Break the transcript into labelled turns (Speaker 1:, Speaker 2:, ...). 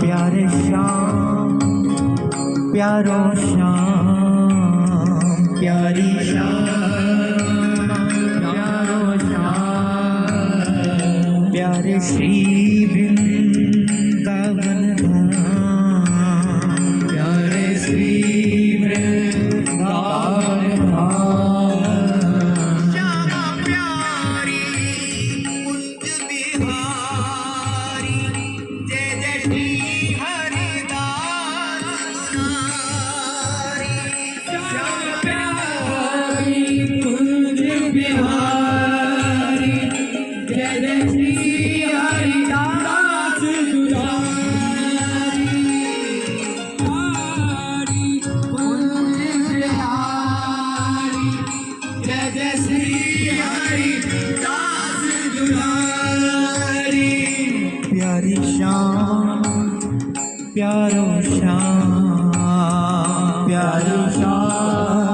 Speaker 1: प्यारे श्याम प्यारो श्याम प्यारी श्याम प्यारो श्याम प्यारे श्री वृंदावन धाम प्यारे श्री वृंदावन धाम श्यामा प्यारी कुंज बिहारी जय जय श्री हरिदास नारी श्यामा प्यारी कुंज बिहारी जय जय श्री हरिदास दुलारी कुंज बिहारी जय जय श्री हरिदास दुलारी प्यारी श्याम प्यारो श्याम प्यारो श्याम